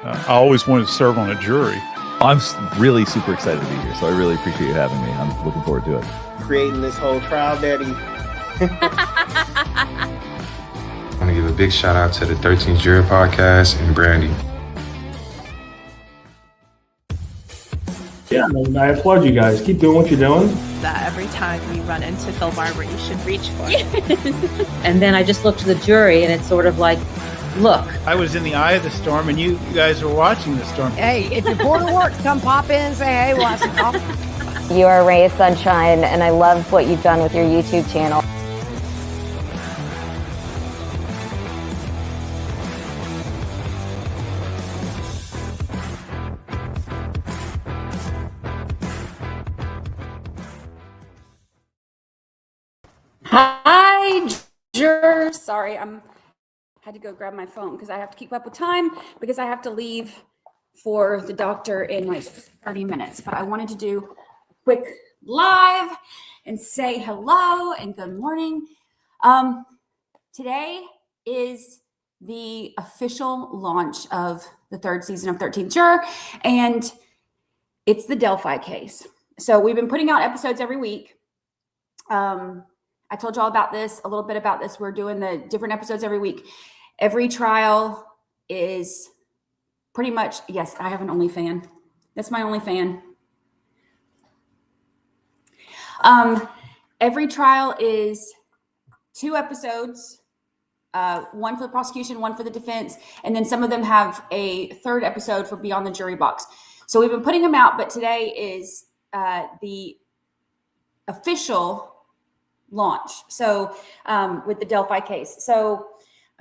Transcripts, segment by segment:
I always wanted to serve on a jury. I'm really super excited to be here, so I really appreciate you having me. I'm looking forward to it. Creating this whole trial, Daddy. I want to give a big shout out to the 13th Jury Podcast and Brandy. Yeah, I applaud you guys. Keep doing what you're doing. That every time you run into Phil Barber, you should reach for it. Yes. And then I just looked to the jury, and it's sort of like, look. I was in the eye of the storm, and you guys were watching the storm. Hey, if your porter works, come pop in and say, hey, we'll have some coffee. You are a ray of sunshine, and I love what you've done with your YouTube channel. Hi, jurors. Sorry, had to go grab my phone because I have to keep up with time because I have to leave for the doctor in like 30 minutes. But I wanted to do a quick live and say hello and good morning. Today is the official launch of the third season of 13th Juror, and it's the Delphi case. So we've been putting out episodes every week. I told y'all about this, a little bit about this. We're doing the different episodes every week. Every trial is pretty much, yes, I have an OnlyFan. That's my OnlyFan. Every trial is 2 episodes, one for the prosecution, one for the defense, and then some of them have a 3rd episode for Beyond the Jury Box. So we've been putting them out, but today is the official launch. So with the Delphi case. So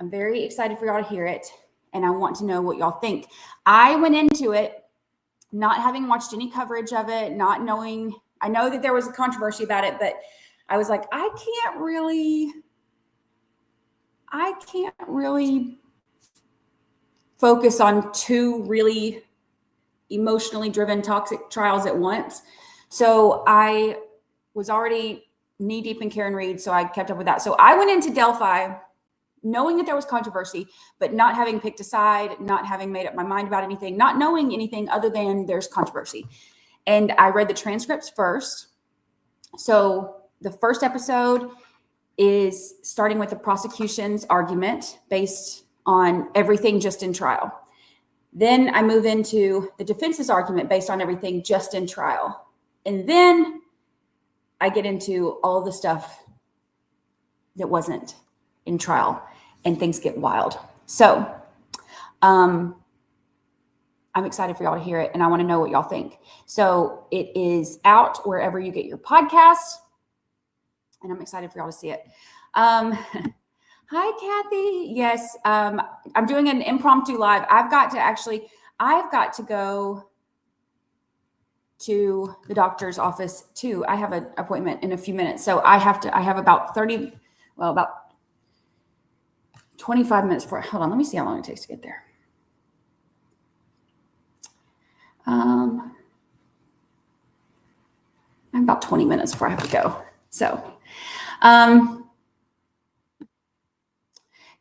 I'm very excited for y'all to hear it. And I want to know what y'all think. I went into it not having watched any coverage of it, not knowing, I know that there was a controversy about it, but I was like, I can't really focus on 2 really emotionally driven toxic trials at once. So I was already knee deep in Karen Reed, so I kept up with that. So I went into Delphi knowing that there was controversy, but not having picked a side, not having made up my mind about anything, not knowing anything other than there's controversy. And I read the transcripts first. So the first episode is starting with the prosecution's argument based on everything just in trial. Then I move into the defense's argument based on everything just in trial. And then I get into all the stuff that wasn't in trial, and things get wild. So I'm excited for y'all to hear it, and I want to know what y'all think. So it is out wherever you get your podcasts, and I'm excited for y'all to see it. Hi, Kathy. Yes, I'm doing an impromptu live. I've got to go to the doctor's office too. I have an appointment in a few minutes. So I have about 25 minutes for, hold on, let me see how long it takes to get there. I'm about 20 minutes before I have to go. So,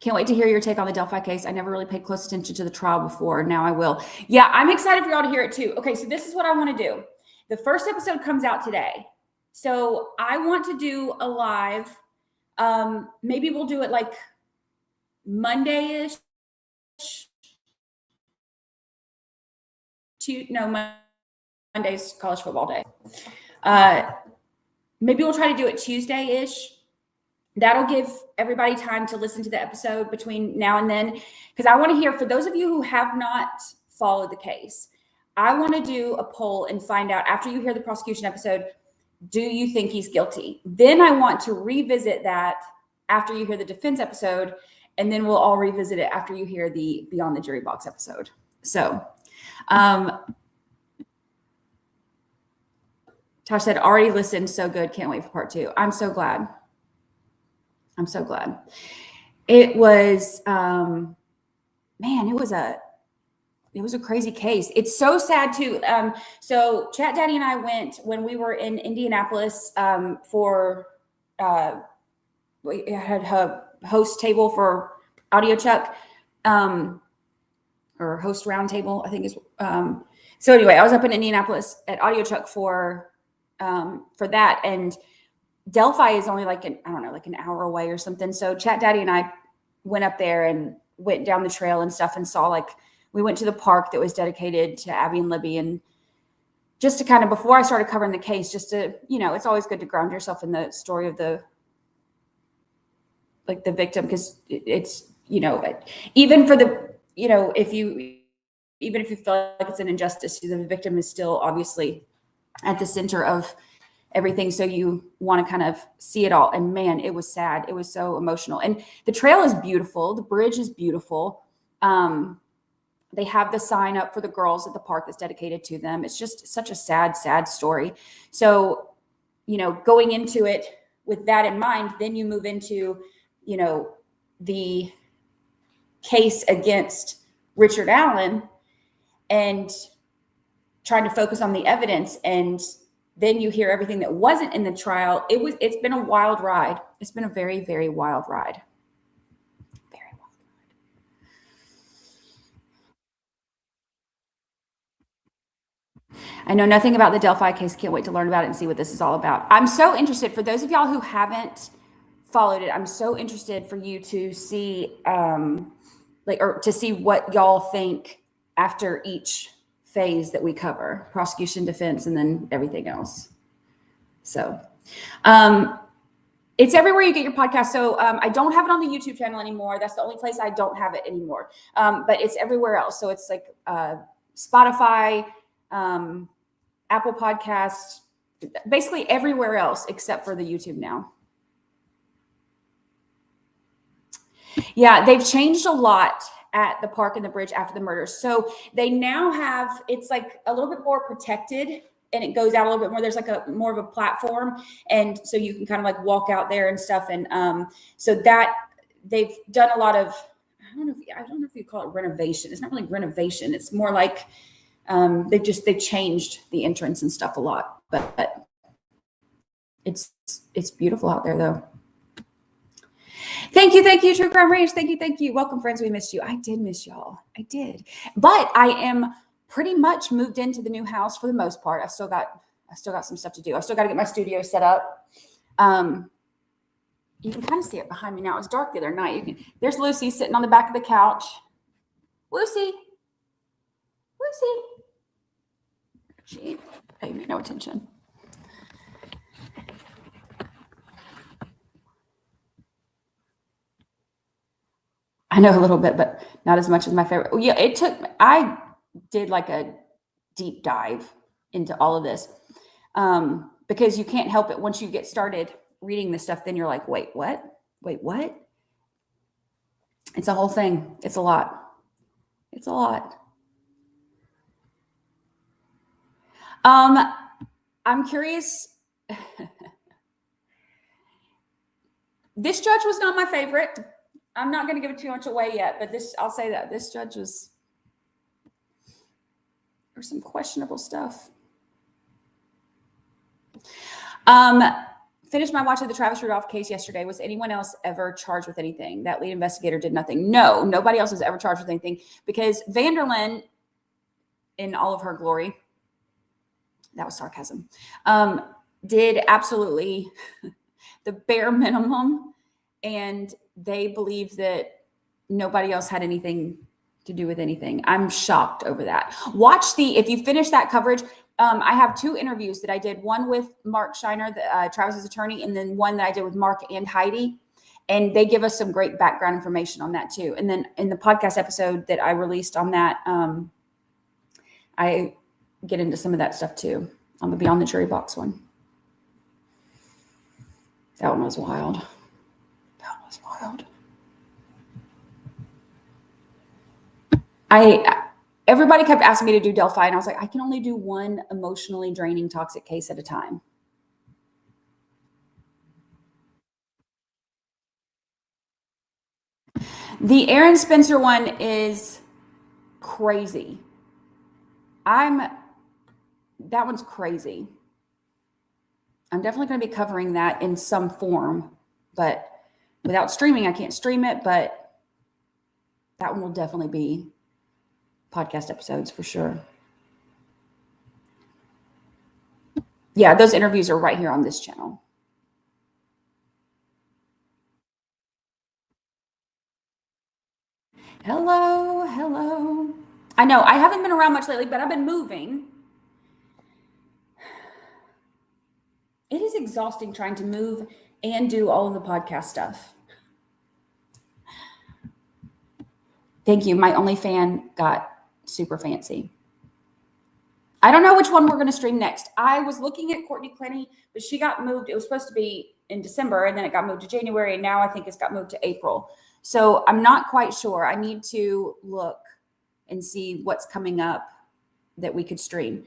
can't wait to hear your take on the Delphi case. I never really paid close attention to the trial before. Now I will. Yeah, I'm excited for y'all to hear it too. Okay, so this is what I want to do. The first episode comes out today. So I want to do a live. Maybe we'll do it like Monday-ish. Monday's college football day. Maybe we'll try to do it Tuesday-ish. That'll give everybody time to listen to the episode between now and then, because I want to hear, for those of you who have not followed the case, I want to do a poll and find out, after you hear the prosecution episode, do you think he's guilty? Then I want to revisit that after you hear the defense episode, and then we'll all revisit it after you hear the Beyond the Jury Box episode. So, Tosh said, already listened, so good, can't wait for part 2. I'm so glad. I'm so glad. It was, man, it was a crazy case. It's so sad too. So Chat Daddy and I went when we were in Indianapolis for, we had a host table for Audio Chuck. or host roundtable, I think is. So anyway, I was up in Indianapolis at Audio Truck for that, and Delphi is only like an hour away or something. So Chat Daddy and I went up there and went down the trail and stuff, and saw, like, we went to the park that was dedicated to Abby and Libby, and just to kind of, before I started covering the case, just to, it's always good to ground yourself in the story of the victim, because it's, even for the, even if you feel like it's an injustice, the victim is still obviously at the center of everything. So you want to kind of see it all. And man, it was sad. It was so emotional. And the trail is beautiful. The bridge is beautiful. They have the sign up for the girls at the park that's dedicated to them. It's just such a sad, sad story. So, going into it with that in mind, then you move into, the case against Richard Allen and trying to focus on the evidence. And then you hear everything that wasn't in the trial. It's been a wild ride. It's been a very, very wild ride. Very wild ride. I know nothing about the Delphi case. Can't wait to learn about it and see what this is all about. I'm so interested, for those of y'all who haven't followed it, I'm so interested for you to see, or to see what y'all think after each phase that we cover: prosecution, defense, and then everything else. So it's everywhere you get your podcast. So I don't have it on the YouTube channel anymore. That's the only place I don't have it anymore. But it's everywhere else. So it's like Spotify, Apple Podcasts, basically everywhere else except for the YouTube now. Yeah, they've changed a lot at the park and the bridge after the murders. So they now have, it's like a little bit more protected, and it goes out a little bit more. There's like a more of a platform. And so you can kind of like walk out there and stuff. And so that they've done a lot of, I don't know if you call it renovation. It's not really renovation. It's more like they've changed the entrance and stuff a lot, but it's beautiful out there though. Thank you, True Crime Ranch. Thank you. Welcome, friends. We missed you. I did miss y'all. I did. But I am pretty much moved into the new house for the most part. I still got some stuff to do. I still got to get my studio set up. You can kind of see it behind me now. It was dark the other night. There's Lucy sitting on the back of the couch. Lucy. She ain't paying me no attention. I know a little bit, but not as much as my favorite. Yeah, I did like a deep dive into all of this because you can't help it. Once you get started reading this stuff, then you're like, wait, what? It's a whole thing. It's a lot. I'm curious. This judge was not my favorite. I'm not going to give it too much away yet, but I'll say that this judge there's some questionable stuff. Finished my watch of the Travis Rudolph case yesterday. Was anyone else ever charged with anything? That lead investigator did nothing. No, nobody else was ever charged with anything, because Vanderlyn, in all of her glory, that was sarcasm, did absolutely the bare minimum, and they believe that nobody else had anything to do with anything. I'm shocked over that. If you finish that coverage, I have 2 interviews that I did, one with Mark Shiner, Travis's attorney, and then one that I did with Mark and Heidi. And they give us some great background information on that too. And then in the podcast episode that I released on that, I get into some of that stuff too, on the Beyond the Jury Box one. That one was wild. Everybody kept asking me to do Delphi, and I was like, I can only do one emotionally draining toxic case at a time. The Aaron Spencer one is crazy. That one's crazy. I'm definitely going to be covering that in some form, but without streaming, I can't stream it, but that one will definitely be podcast episodes for sure. Yeah, those interviews are right here on this channel. Hello, hello. I know I haven't been around much lately, but I've been moving. It is exhausting trying to move and do all of the podcast stuff. Thank you. My only fan got super fancy. I don't know which one we're going to stream next. I was looking at Courtney Clenny, but she got moved. It was supposed to be in December, and then it got moved to January, and now I think it's got moved to April. So I'm not quite sure. I need to look and see what's coming up that we could stream.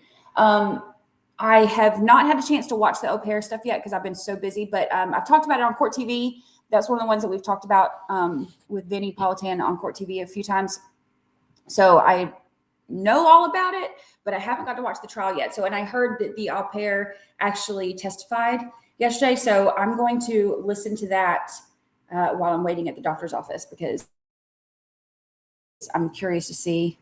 I have not had a chance to watch the au pair stuff yet because I've been so busy, but I've talked about it on Court TV. That's one of the ones that we've talked about with Vinny Politan on Court TV a few times. So I know all about it, but I haven't got to watch the trial yet. So, and I heard that the au pair actually testified yesterday. So I'm going to listen to that while I'm waiting at the doctor's office because I'm curious to see.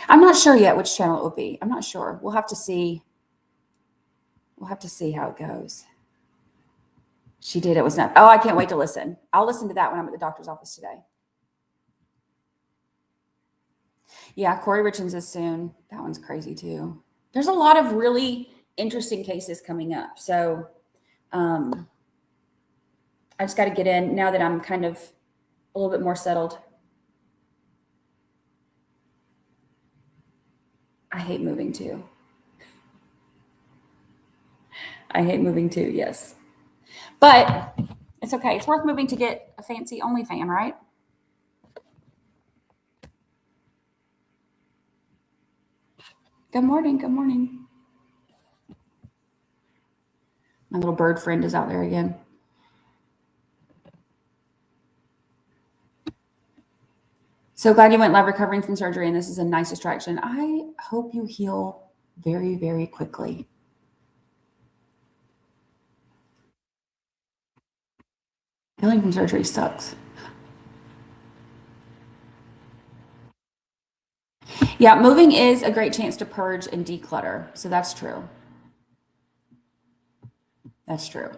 I'm not sure yet which channel it will be. I'm not sure. We'll have to see. We'll have to see how it goes. She did. It was not. Oh, I can't wait to listen. I'll listen to that when I'm at the doctor's office today. Yeah, Corey Richards is soon. That one's crazy too. There's a lot of really interesting cases coming up. So I just got to get in now that I'm kind of a little bit more settled. I hate moving too. I hate moving too, yes. But it's okay. It's worth moving to get a fancy OnlyFans, right? Good morning. Good morning. My little bird friend is out there again. So glad you went live recovering from surgery, and this is a nice distraction. I hope you heal very, very quickly. Healing from surgery sucks. Yeah, moving is a great chance to purge and declutter. So that's true. That's true.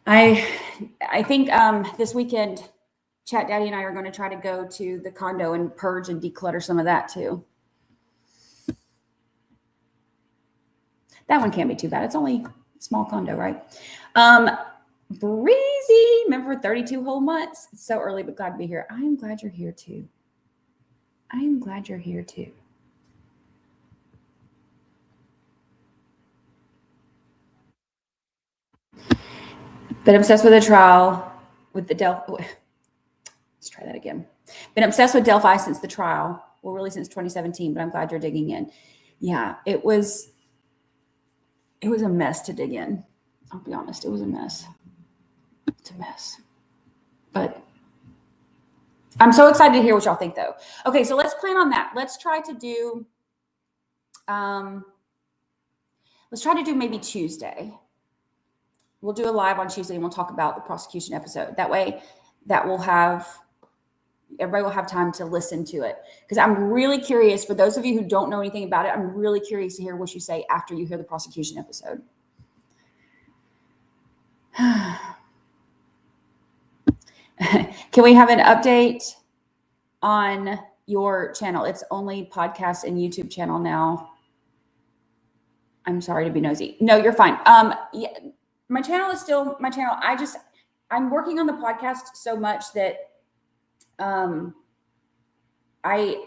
I think this weekend, Chat Daddy and I are going to try to go to the condo and purge and declutter some of that too. That one can't be too bad. It's only a small condo, right? Breezy, remember 32 whole months. It's so early, but glad to be here. I am glad you're here too. I am glad you're here too. Been obsessed with a trial with the Delphi. Let's try that again. Been obsessed with Delphi since the trial. Well, really since 2017, but I'm glad you're digging in. Yeah, it was a mess to dig in. I'll be honest, it was a mess. It's a mess. But I'm so excited to hear what y'all think though. Okay, so let's plan on that. Let's try to do maybe Tuesday. We'll do a live on Tuesday and we'll talk about the prosecution episode. That way everybody will have time to listen to it. Because I'm really curious, for those of you who don't know anything about it, I'm really curious to hear what you say after you hear the prosecution episode. Can we have an update on your channel? It's only podcast and YouTube channel now. I'm sorry to be nosy. No, you're fine. Yeah, my channel is still my channel. I'm working on the podcast so much that I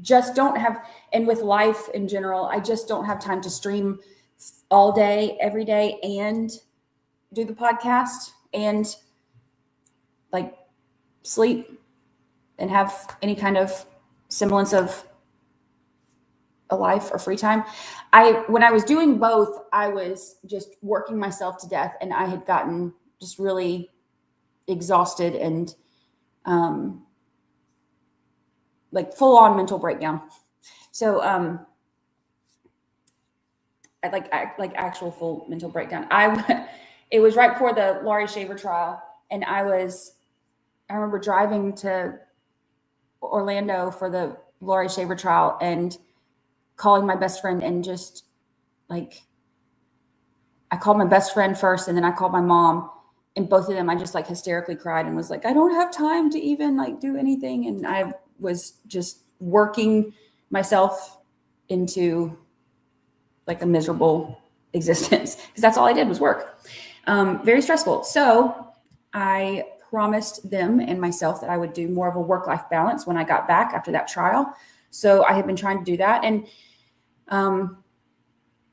just don't have, and with life in general, I just don't have time to stream all day, every day, and do the podcast and like sleep and have any kind of semblance of a life or free time. When I was doing both, I was just working myself to death, and I had gotten just really exhausted and like full on mental breakdown. So I like actual full mental breakdown. It was right before the Laurie Shaver trial, and I was I remember driving to Orlando for the Laurie Shaver trial and calling my best friend and just like, I called my best friend first and then I called my mom, and both of them, I just like hysterically cried and was like, I don't have time to even like do anything. And I was just working myself into like a miserable existence because that's all I did was work. Very stressful. So I promised them and myself that I would do more of a work-life balance when I got back after that trial. So I have been trying to do that. And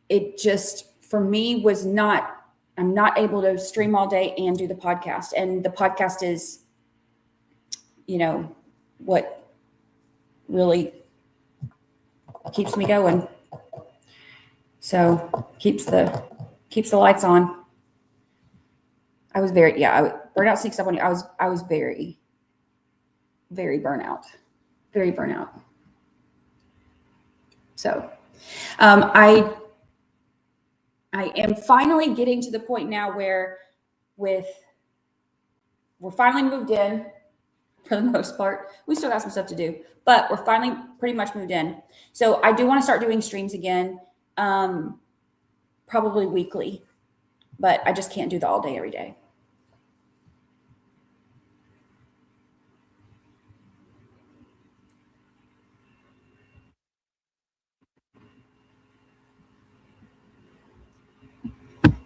it just, for me, was not, I'm not able to stream all day and do the podcast. And the podcast is, you know, what really keeps me going. So keeps the lights on. I was very, burnout sneaks up on you. I was very, very burnout. So I am finally getting to the point now where we're finally moved in for the most part. We still got some stuff to do, but we're finally pretty much moved in. So I do want to start doing streams again, probably weekly, but I just can't do the all day every day.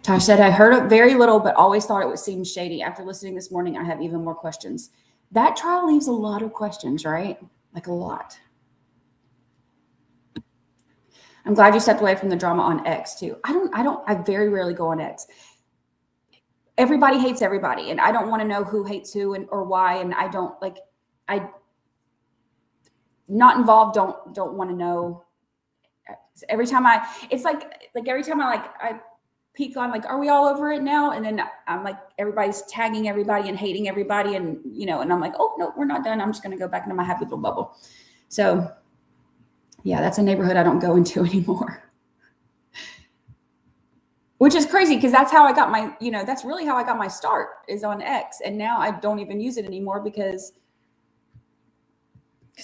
Tosh said, I heard it very little, but always thought it would seem shady. After listening this morning, I have even more questions. That trial leaves a lot of questions, right? Like a lot. I'm glad you stepped away from the drama on X too. I very rarely go on X. Everybody hates everybody, and I don't want to know who hates who or why. And I not involved. Don't want to know. Every time I peek on, like, are we all over it now? And then I'm like, everybody's tagging everybody and hating everybody. And, you know, and I'm like, oh, no, we're not done. I'm just going to go back into my happy little bubble. So yeah, that's a neighborhood I don't go into anymore. Which is crazy because that's how I got my, you know, that's really how I got my start is on X. And now I don't even use it anymore because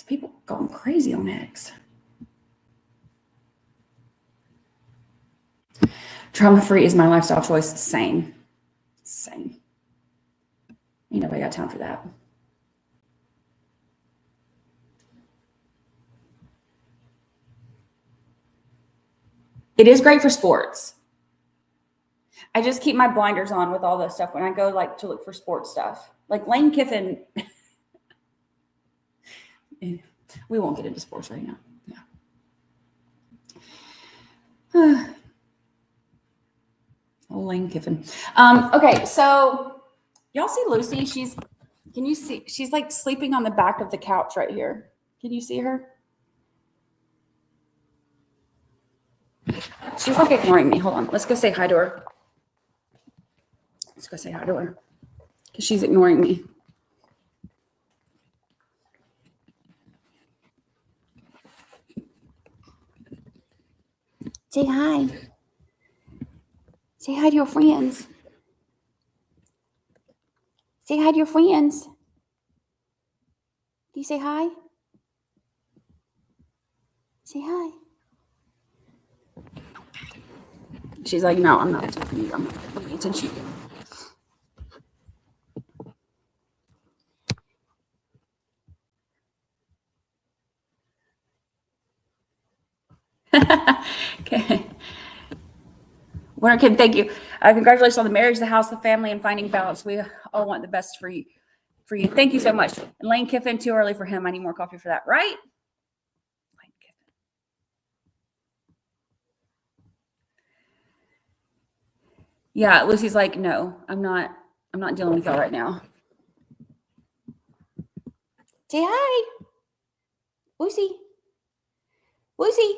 people going crazy on X. Trauma-free is my lifestyle choice. Same. Ain't nobody got time for that. It is great for sports. I just keep my blinders on with all this stuff when I go like to look for sports stuff. Like Lane Kiffin. We won't get into sports right now. Yeah. Oh, Lane Kiffin. Okay, so y'all see Lucy? Can you see? She's like sleeping on the back of the couch right here. Can you see her? She's like ignoring me. Hold on. Let's go say hi to her. Let's go say hi to her because she's ignoring me. Say hi. Say hi to your friends. Say hi to your friends. Do you say hi? Say hi. She's like, no, I'm not talking to you. I'm not paying attention. Okay. Winter Kid, thank you. Congratulations on the marriage, the house, the family, and finding balance. We all want the best for you. Thank you so much. And Lane Kiffin, too early for him. I need more coffee for that, right? Lane Kiffin. Yeah, Lucy's like, no, I'm not dealing with y'all right now. Say hi. Lucy. Lucy.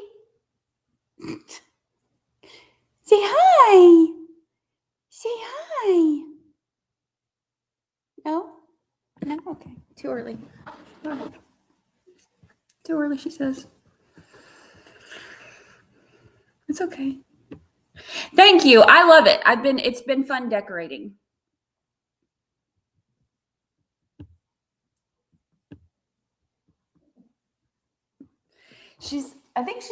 Say hi. Say hi. No? No? Okay. Too early. Too early, she says. It's okay. Thank you. I love it. It's been fun decorating. I think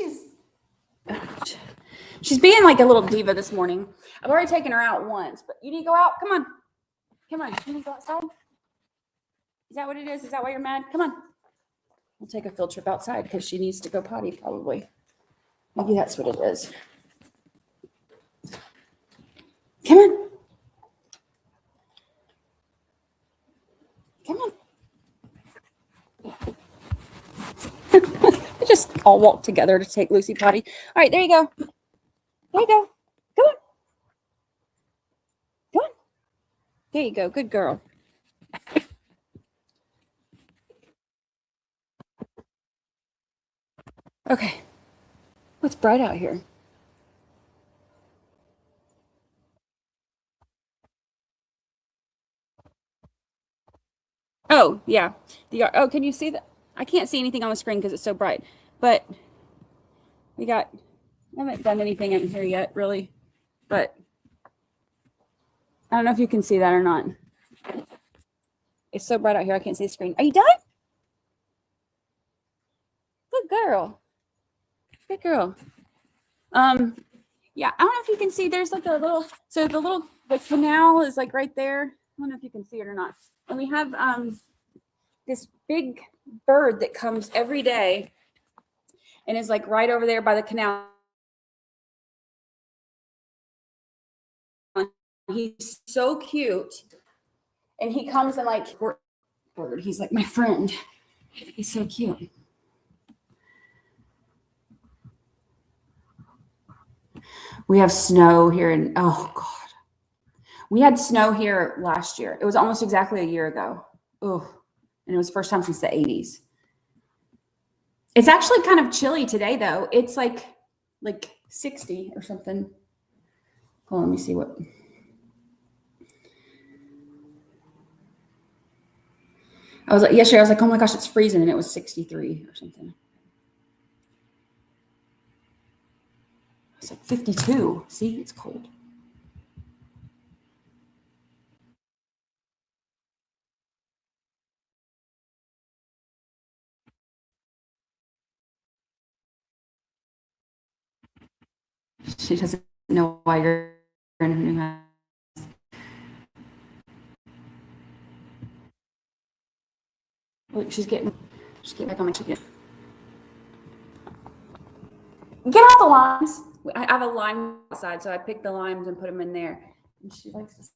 she's being like a little diva this morning. I've already taken her out once, but you need to go out. Come on. You need to go outside. Is that what it is? Is that why you're mad? Come on. We'll take a field trip outside because she needs to go potty probably. Maybe that's what it is. Come on. Come on. We just all walk together to take Lucy potty. All right, there you go. There you go. Go on. Go on. There you go. Good girl. Okay. What's bright out here? Oh, yeah. Oh, can you see that? I can't see anything on the screen because it's so bright. But I haven't done anything in here yet, really. But I don't know if you can see that or not. It's so bright out here, I can't see the screen. Are you done? Good girl. Good girl. Yeah, I don't know if you can see, there's like a little, the canal is like right there. I don't know if you can see it or not. And we have this big bird that comes every day and is like right over there by the canal. He's so cute. And he comes and like, bird. He's like my friend. He's so cute. We have snow here oh God. We had snow here last year. It was almost exactly a year ago. Oh, and it was the first time since the 80s. It's actually kind of chilly today though. It's like 60 or something. Hold on, let me see what. Yesterday I was like, oh my gosh, it's freezing, and it was 63 or something. It's like 52. See, it's cold. She doesn't know why you're in her new house. Look, she's getting back on my chicken. Get out the limes. I have a lime outside, so I picked the limes and put them in there. And she likes this.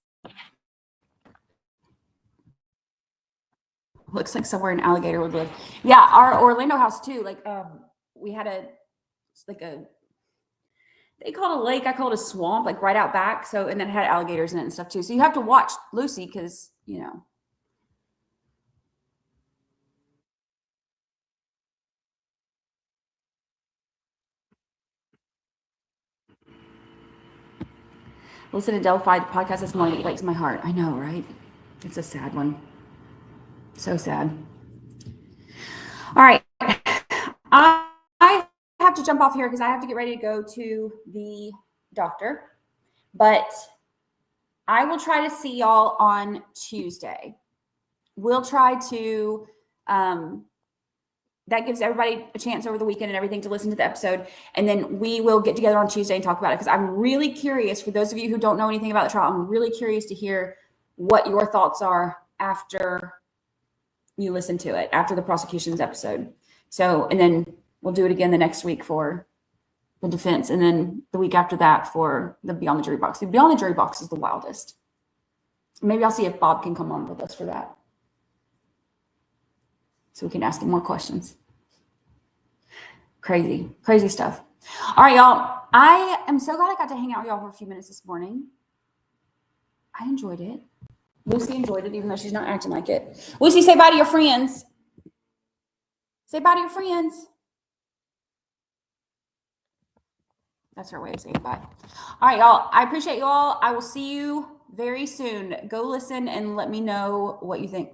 Looks like somewhere an alligator would live. Yeah, our Orlando house too. Like, we had they call it a lake. I call it a swamp, like right out back. So, and then it had alligators in it and stuff too. So you have to watch Lucy because, you know. Listen to Delphi, the podcast this morning. It breaks my heart. I know, right? It's a sad one. So sad. All right. I have to jump off here because I have to get ready to go to the doctor. But I will try to see y'all on Tuesday. We'll try to, that gives everybody a chance over the weekend and everything to listen to the episode. And then we will get together on Tuesday and talk about it. Because I'm really curious, for those of you who don't know anything about the trial, I'm really curious to hear what your thoughts are after you listen to it, after the prosecution's episode. So, and then we'll do it again the next week for the defense. And then the week after that for the Beyond the Jury Box. The Beyond the Jury Box is the wildest. Maybe I'll see if Bob can come on with us for that, so we can ask him more questions. Crazy, crazy stuff. All right, y'all. I am so glad I got to hang out with y'all for a few minutes this morning. I enjoyed it. Lucy enjoyed it, even though she's not acting like it. Lucy, say bye to your friends. Say bye to your friends. That's her way of saying bye. All right, y'all. I appreciate y'all. I will see you very soon. Go listen and let me know what you think.